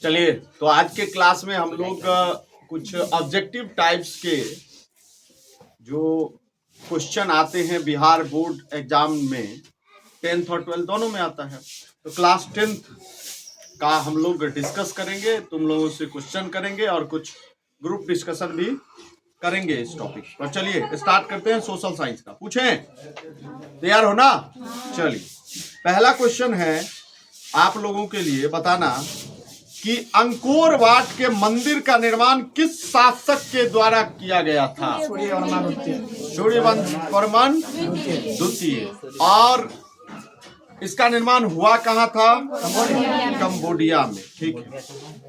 चलिए, तो आज के क्लास में हम लोग कुछ ऑब्जेक्टिव टाइप्स के जो क्वेश्चन आते हैं बिहार बोर्ड एग्जाम में 10th और 12th दोनों में आता है। तो क्लास 10th का हम लोग डिस्कस करेंगे, तुम लोगों से क्वेश्चन करेंगे और कुछ ग्रुप डिस्कशन भी करेंगे इस टॉपिक पर। तो चलिए स्टार्ट करते हैं सोशल साइंस का। पूछें, तैयार हो ना? चलिए, पहला क्वेश्चन है आप लोगों के लिए, बताना कि अंकोर वाट के मंदिर का निर्माण किस शासक के द्वारा किया गया था? सूर्यवर्मन द्वितीय। और इसका निर्माण हुआ कहाँ था? कंबोडिया में। ठीक है,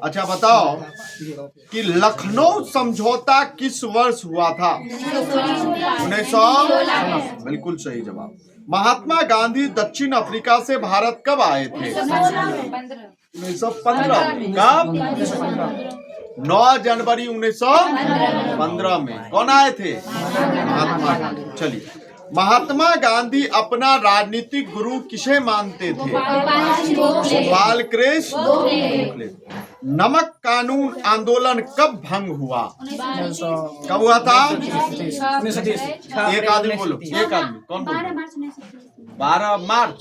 अच्छा बताओ कि लखनऊ समझौता किस वर्ष हुआ था? 1900। बिल्कुल सही जवाब। महात्मा गांधी दक्षिण अफ्रीका से भारत कब आए थे? 1915। कब? 9 जनवरी 1915 में। कौन आए थे? महात्मा गांधी। चलिए, महात्मा गांधी अपना राजनीतिक गुरु किसे मानते थे? गोपाल कृष्ण गोखले। नमक कानून आंदोलन कब भंग हुआ? कब हुआ था? एक आदमी बोलो, एक आदमी कौन बोलो? 12 मार्च।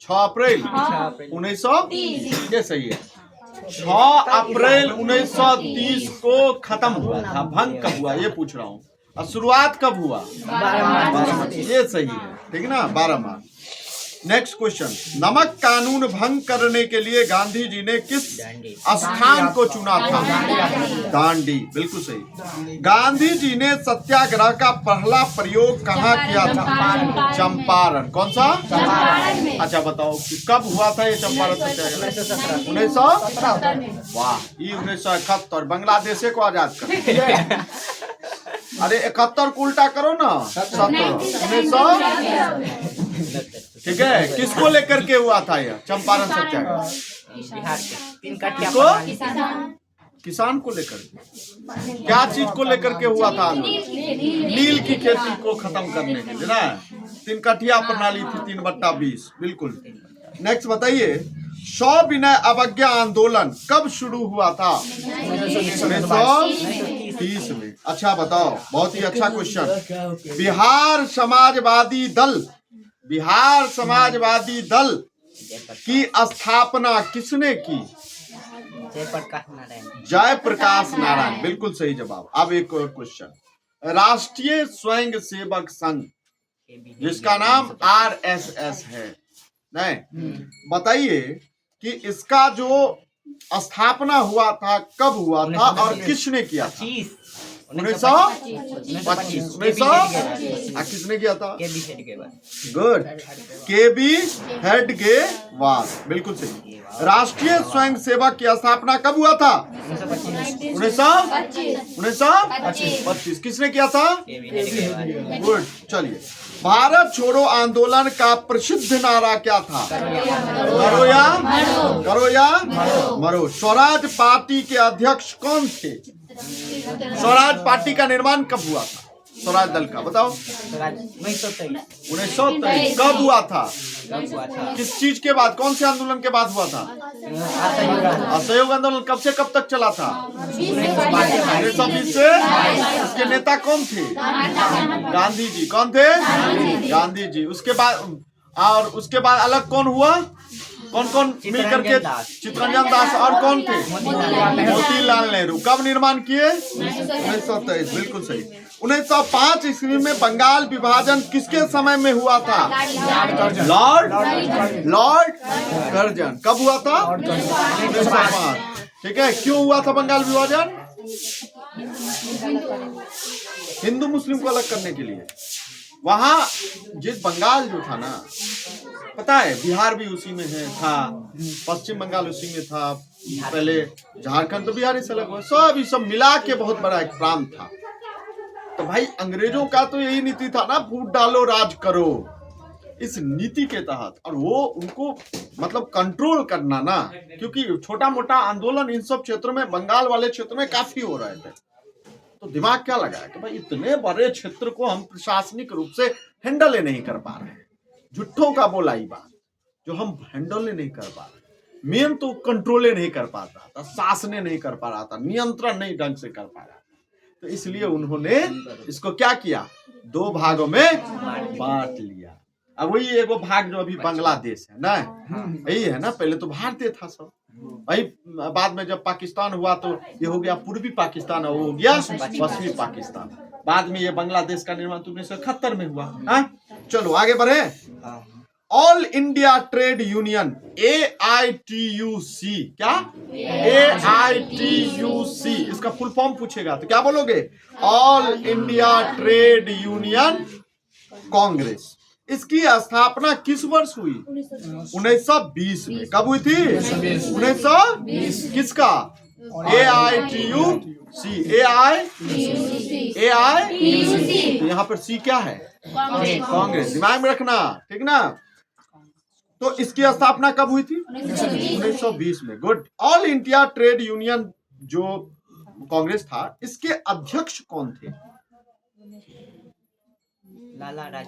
6 अप्रैल 1930। ये सही है। 6 अप्रैल 1930 को खत्म हुआ था। भंग कब हुआ ये पूछ रहा हूँ। और शुरुआत कब हुआ? 12 मार्च। ये सही है, ठीक है ना? 12 मार्च। नेक्स्ट क्वेश्चन, नमक कानून भंग करने के लिए गांधी जी ने किस स्थान को चुना था? दांडी। बिल्कुल सही। गांधी जी ने सत्याग्रह का पहला प्रयोग कहाँ किया था? चंपारण। कौन सा? अच्छा बताओ कि कब हुआ था ये चंपारण सत्याग्रह? 1917। वाह, ये 1971 बांग्लादेश को आजाद कर। अरे 71 को उल्टा करो ना। 1900। ठीक है, किसको लेकर के हुआ था यह चंपारण सत्याग्रह? बिहार के 3 कट्टिया किसान को लेकर। क्या चीज को लेकर के हुआ था? नील की खेती को खत्म करने के लिए ना। 3 कट्टिया प्रणाली थी, 3/20। बिल्कुल। नेक्स्ट बताइए, सविनय अवज्ञा आंदोलन कब शुरू हुआ था? 1930 में। अच्छा बताओ, बहुत ही अच्छा क्वेश्चन। बिहार समाजवादी दल की स्थापना किसने की? जयप्रकाश नारायण। बिल्कुल सही जवाब। अब एक और क्वेश्चन, राष्ट्रीय स्वयं सेवक संघ जिसका नाम RSS है, नहीं, बताइए कि इसका जो स्थापना हुआ था कब हुआ था और किसने किया था? 1925। किसने किया था? Good, KB Hedgewar. बिल्कुल सही। राष्ट्रीय स्वयं सेवक की स्थापना कब हुआ था? 1925। किसने किया था? गुड। चलिए, भारत छोड़ो आंदोलन का प्रसिद्ध नारा क्या था? करो या मरो। स्वराज पार्टी के अध्यक्ष कौन थे? स्वराज पार्टी का निर्माण कब हुआ था? स्वराज दल का बताओ। 1923। कब हुआ था? किस चीज के बाद? कौन से आंदोलन के बाद हुआ था? असहयोग आंदोलन। कब से कब तक चला था? 1920 से। उसके नेता कौन थे? गांधी जी। कौन थे? गांधी जी। उसके बाद, और उसके बाद अलग कौन हुआ? कौन कौन मिलकर के? चित्तरंजन दास। और कौन थे? मोतीलाल नेहरू। कब निर्माण किए? 1923। बिल्कुल सही। 1905 ईस्वी में बंगाल विभाजन किसके समय में हुआ था? Lord Curzon. कब हुआ था? 1905। ठीक है, क्यों हुआ था बंगाल विभाजन? हिंदू मुस्लिम को अलग करने के लिए। वहां जिस बंगाल जो था ना, पता है बिहार भी उसी में है था, पश्चिम बंगाल उसी में था, पहले झारखंड तो बिहार से अलग हुआ, सब मिला के बहुत बड़ा एक प्रांत था। तो भाई अंग्रेजों का तो यही नीति था ना, फूट डालो राज करो। इस नीति के तहत, और वो उनको मतलब कंट्रोल करना ना, क्योंकि छोटा मोटा आंदोलन इन सब क्षेत्रों में, बंगाल वाले क्षेत्र में काफी हो रहे थे। तो दिमाग क्या लगाया कि भाई इतने बड़े क्षेत्र को हम प्रशासनिक रूप से हैंडल नहीं कर पा रहे हैं, झुट्ठों का बोलाई बात। जो हम हैंडल नहीं कर पा रहे। मेन तो कंट्रोल नहीं कर पाता था, शासन नहीं कर पा रहा था, नियंत्रण नहीं ढंग से कर पा रहा था। तो इसलिए उन्होंने इसको क्या किया, 2 भागों में बांट लिया। अब वही एगो भाग जो अभी बांग्लादेश है ना, यही है ना, पहले तो भारतीय था सब, वही बाद में जब पाकिस्तान हुआ तो ये हो गया पूर्वी पाकिस्तान और वो हो गया पश्चिमी पाकिस्तान। बाद में ये बांग्लादेश का निर्माण 1971 में हुआ। हाँ चलो आगे बढ़े। All India trade union AITUC, क्या AITUC, इसका फुल फॉर्म पूछेगा तो क्या बोलोगे, all India trade union Congress. इसकी स्थापना किस वर्ष हुई, 1920 में। कब हुई थी, 1920। किसका, AITUC, AI, यहाँ पर C क्या है, कांग्रेस, दिमाग में रखना, ठीक ना। तो इसकी स्थापना कब हुई थी, 1920 में। Good. All India trade union जो कांग्रेस था, इसके अध्यक्ष कौन थे,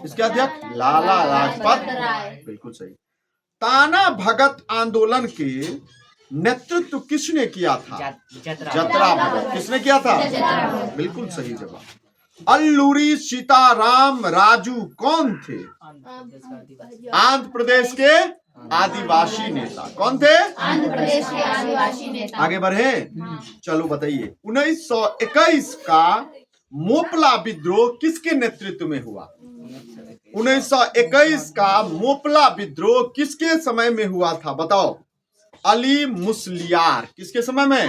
इसके अध्यक्ष लाला लाजपत राय, बिल्कुल सही। ताना भगत आंदोलन के नेतृत्व किसने किया था, जतरा भगत, किसने किया था, बिल्कुल सही जवाब। अल्लूरी सीताराम राजू कौन थे, आंध्र प्रदेश के आदिवासी नेता। कौन थे, आंध्र प्रदेश के आदिवासी नेता। आगे बढ़े, चलो बताइए। 1921 का मोपला विद्रोह किसके नेतृत्व में हुआ, 1921 का मोपला विद्रोह किसके समय में हुआ था, बताओ। अली मुसलियार, किसके समय में,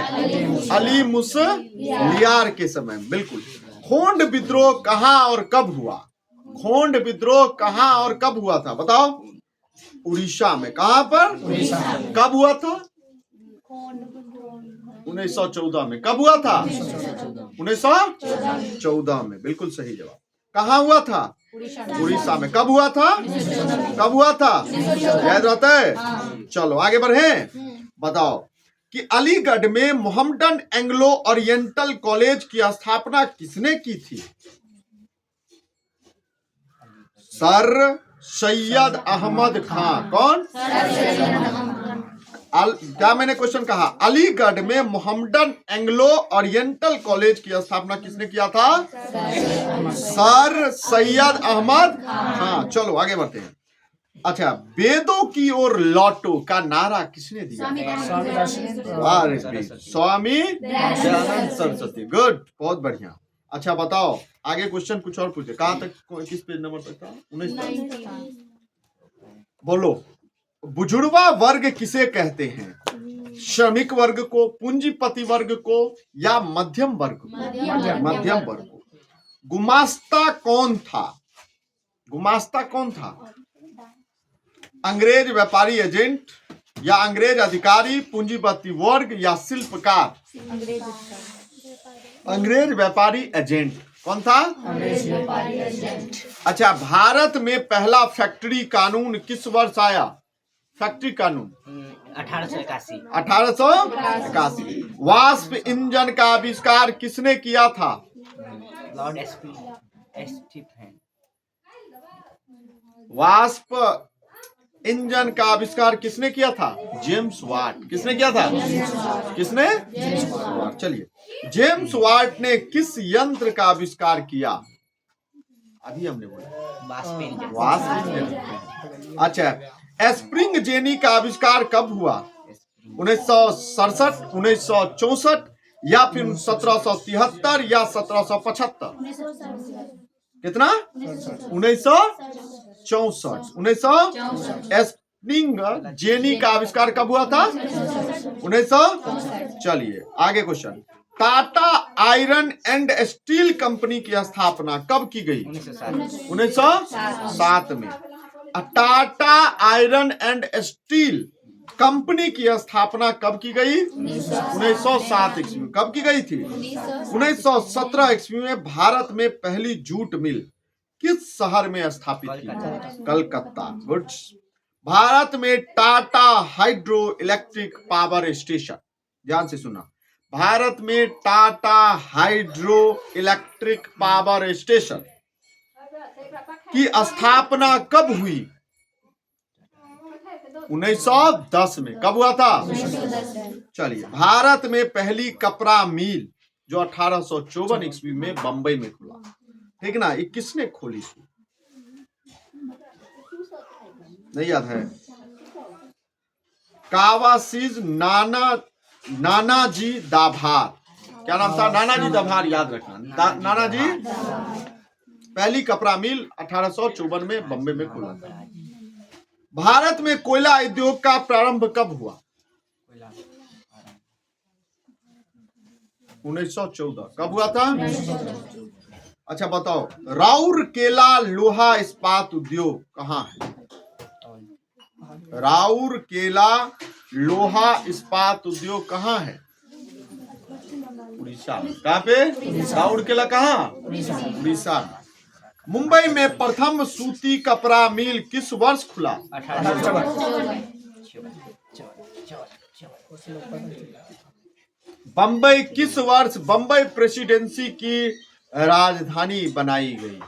अली मुसलियार के समय में, बिल्कुल। खोंड विद्रोह कहां और कब हुआ, खोंड विद्रोह कहां और कब हुआ था, बताओ। उड़ीसा में। कहां पर, उड़ीसा। कब हुआ था, 1914 में। कब हुआ था, 1914 में, बिल्कुल सही जवाब। कहां हुआ था, उड़ीसा में। कब हुआ था, कब हुआ था, याद रहता है। चलो आगे बढ़े, बताओ कि अलीगढ़ में मोहम्मडन एंग्लो ओरिएंटल कॉलेज की स्थापना किसने की थी, सर सैयद अहमद खान। कौन, क्या मैंने क्वेश्चन कहा, अलीगढ़ में मोहम्मडन एंग्लो ओरिएंटल कॉलेज की स्थापना किसने किया था, सर सैयद अहमद खान। चलो आगे बढ़ते हैं। अच्छा, वेदों की ओर लौटो का नारा किसने दिया, स्वामी दयानंद सरस्वती। गुड, बहुत बढ़िया। अच्छा बताओ, आगे क्वेश्चन कुछ और पूछे। कहां तक, किस पेज नंबर तक था, 19 तक। बोलो, बुजुर्गा वर्ग किसे कहते हैं, श्रमिक वर्ग को, पूंजीपति वर्ग को, या मध्यम वर्ग को, मध्यम वर्ग को। गुमास्ता कौन था, गुमास्ता कौन था, अंग्रेज व्यापारी एजेंट, या अंग्रेज अधिकारी, पूंजीपति वर्ग, या शिल्पकार। अंग्रेज व्यापारी एजेंट। कौन था, अंग्रेज व्यापारी एजेंट। अच्छा, भारत में पहला फैक्ट्री कानून किस वर्ष आया, फैक्ट्री कानून 1881। 1881। वाष्प इंजन का आविष्कार किसने किया था, लॉर्ड स्टीफन। वाष्प इंजन का आविष्कार किसने किया था, जेम्स वाट। किसने किया था, किसने, जेम्स वाट। चलिए, जेम्स वाट ने किस यंत्र का आविष्कार किया, अभी हमने बोला वाष्प इंजन। अच्छा, स्प्रिंग जेनी का आविष्कार कब हुआ, 1967, 1964, या फिर 1773, या 1775। कितना, 1964। 1964। स्प्रिंग जेनी का आविष्कार कब हुआ था, 1900। चलिए आगे question. Tata iron and steel company की स्थापना कब की गई, 1907 में। Tata iron and steel company की स्थापना कब की गई, 1907 ईस्वी में। कब की गई थी, 1917 ईस्वी में। भारत में पहली जूट मिल किस शहर में स्थापित की, कलकत्ता। गुड। भारत में Tata hydro electric power station, ध्यान से सुना, भारत में Tata hydro electric power station की स्थापना कब हुई, 1910 में। कब हुआ था? चलिए, भारत में पहली कपड़ा मिल जो 1854 ईस्वी में बंबई में खुला, ठीक ना? ये किसने खोली थी? नहीं याद है? कावासीज नानाजी दाभार। क्या नाम था? नानाजी दाभार, याद रखना। नानाजी पहली कपड़ा मिल 1854 में बंबई में खुला था। भारत में कोयला उद्योग का प्रारंभ कब हुआ? 1914। कब हुआ था? अच्छा बताओ, राउरकेला लोहा इस्पात उद्योग कहाँ है? राउरकेला लोहा इस्पात उद्योग कहाँ है? उड़ीसा में। कहाँ पे? राउरकेला कहाँ? उड़ीसा में। मुंबई में प्रथम सूती कपड़ा मिल किस वर्ष खुला? बंबई किस वर्ष बंबई प्रेसिडेंसी की राजधानी बनाई गई?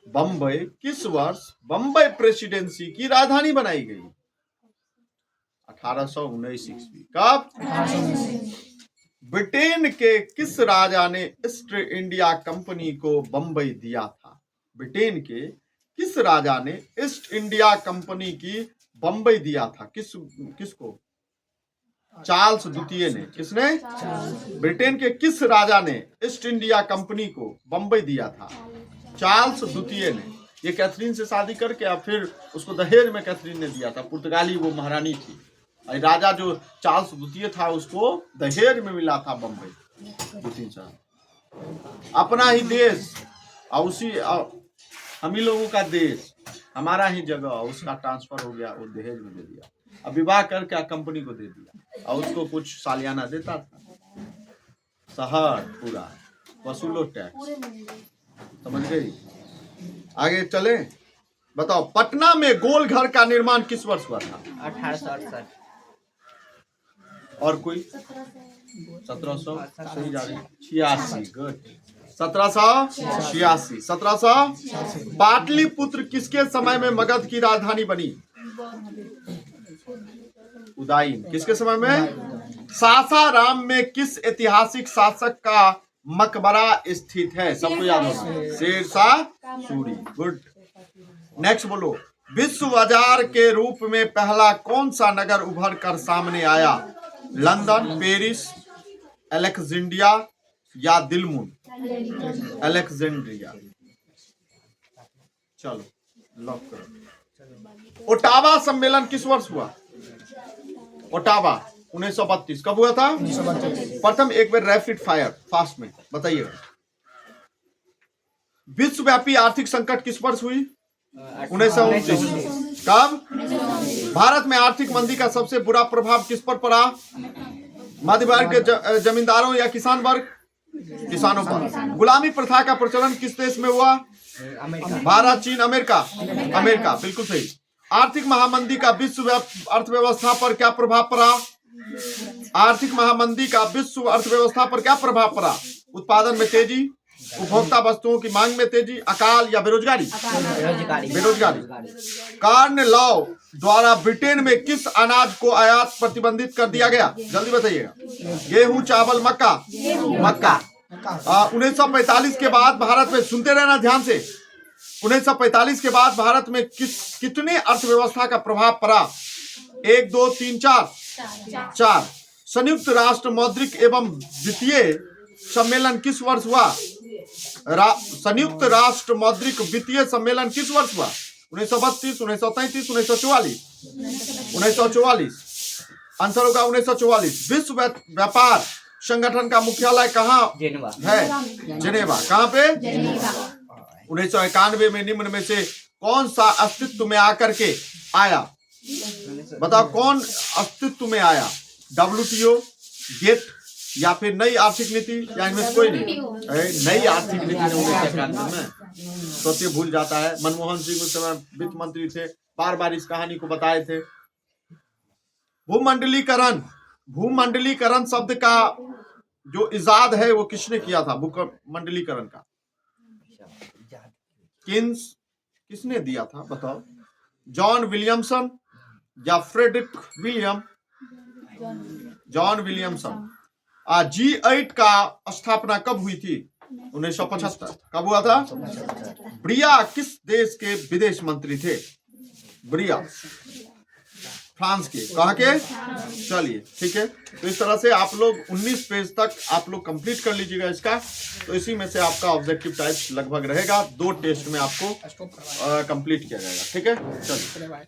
बंबई किस वर्ष बंबई प्रेसिडेंसी की राजधानी बनाई गई? 1819 ईस्वी। कब? ब्रिटेन के किस राजा ने ईस्ट इंडिया कंपनी को बंबई दिया था? ब्रिटेन के किस राजा ने ईस्ट इंडिया कंपनी की बंबई दिया था? किसको? चार्ल्स द्वितीय ने। किसने? ब्रिटेन के किस राजा ने ईस्ट इंडिया कंपनी को बंबई दिया था? चार्ल्स द्वितीय ने। ये कैथरीन से शादी करके और फिर उसको दहेज में कैथरीन ने दिया था। पुर्तगाली वो महारानी थी। राजा जो चार्ल्स द्वितीय था उसको दहेज में मिला था बंबई। 2-3 साल अपना ही देश और उसी हम ही लोगों का देश, हमारा ही जगह, उसका ट्रांसफर हो गया, वो दहेज में दे दिया। अब विवाह करके कंपनी को दे दिया और उसको कुछ सालियाना देता था। शहर पूरा वसूलो टैक्स। समझ गई? आगे चले। बताओ, पटना में गोल घर का निर्माण किस वर्ष हुआ था? 1868। और कोई? 1700 सही जा रही। 86। गुड। 1786। 1700। पाटलिपुत्र किसके समय में मगध की राजधानी बनी? उदयन। किसके समय में? सासाराम में किस ऐतिहासिक शासक का मकबरा स्थित है? सबको याद होना। शेरशाह सूरी। गुड। नेक्स्ट बोलो। विश्व बाजार के रूप में पहला कौन सा नगर उभर कर सामने आया? लंदन, पेरिस, अलेक्जेंड्रिया या दिलमुन? अलेक्जेंड्रिया। चलो लॉक करो। ओटावा सम्मेलन किस वर्ष हुआ? ओटावा 1932। कब हुआ था? 1932। प्रथम एक बार रैपिड फायर फास्ट में बताइएगा। विश्वव्यापी आर्थिक संकट किस वर्ष हुई? 1929। कब? भारत में आर्थिक मंदी का सबसे बुरा प्रभाव किस पर पड़ा? मध्य वर्ग के जमींदारों या किसान वर्ग? किसानों पर। गुलामी प्रथा का प्रचलन किस देश में हुआ? भारत, चीन, अमेरिका। अमेरिका, बिल्कुल सही। आर्थिक महामंदी का विश्व अर्थव्यवस्था पर क्या प्रभाव पड़ा? आर्थिक महामंदी का विश्व अर्थव्यवस्था पर क्या प्रभाव पड़ा? उत्पादन में तेजी, उपभोक्ता वस्तुओं की मांग में तेजी, अकाल या बेरोजगारी? बेरोजगारी। कार्न लॉ द्वारा ब्रिटेन में किस अनाज को आयात प्रतिबंधित कर दिया गया? जल्दी बताइएगा। गेहूं, चावल, मक्का? मक्का। 1945 के बाद भारत में, सुनते रहना ध्यान से, 1945 के बाद भारत में कितने अर्थव्यवस्था का प्रभाव पड़ा? 1, 2, 3, 4? संयुक्त राष्ट्र मौद्रिक एवं वित्तीय सम्मेलन किस वर्ष हुआ? संयुक्त राष्ट्र मौद्रिक वित्तीय सम्मेलन किस वर्ष हुआ? 1932, 1933, 1944? 1944। आंसर होगा 1944। विश्व व्यापार संगठन का मुख्यालय कहाँ है? जेनेवा। कहाँ पे? 1991 में निम्न में से कौन सा अस्तित्व में आकर के आया? बताओ कौन अस्तित्व में आया? WTO, गेट या फिर नई आर्थिक नीति या इनमें कोई नहीं? नई आर्थिक नीति ने उन्हें क्या में सोचे भूल जाता है। मनमोहन सिंह उस समय वित्त मंत्री थे, बार बार इस कहानी को बताए थे। भूमंडलीकरण। भूमंडलीकरण शब्द का जो इजाद है वो किसने किया था? भूमंडलीकरण का किसने दिया था? बताओ। जॉन विलियमसन या Frederick William? John Williamson. G8 का स्थापना कब हुई थी? 1975। कब हुआ था? ब्रिया किस देश के विदेश मंत्री थे? ब्रिया फ्रांस के। कहाँ के? चलिए ठीक है। तो इस तरह से आप लोग 19 पेज तक आप लोग कंप्लीट कर लीजिएगा इसका। तो इसी में से आपका ऑब्जेक्टिव टाइप लगभग रहेगा, 2 टेस्ट में आपको कंप्लीट किया जाएगा। ठीक है, चलिए।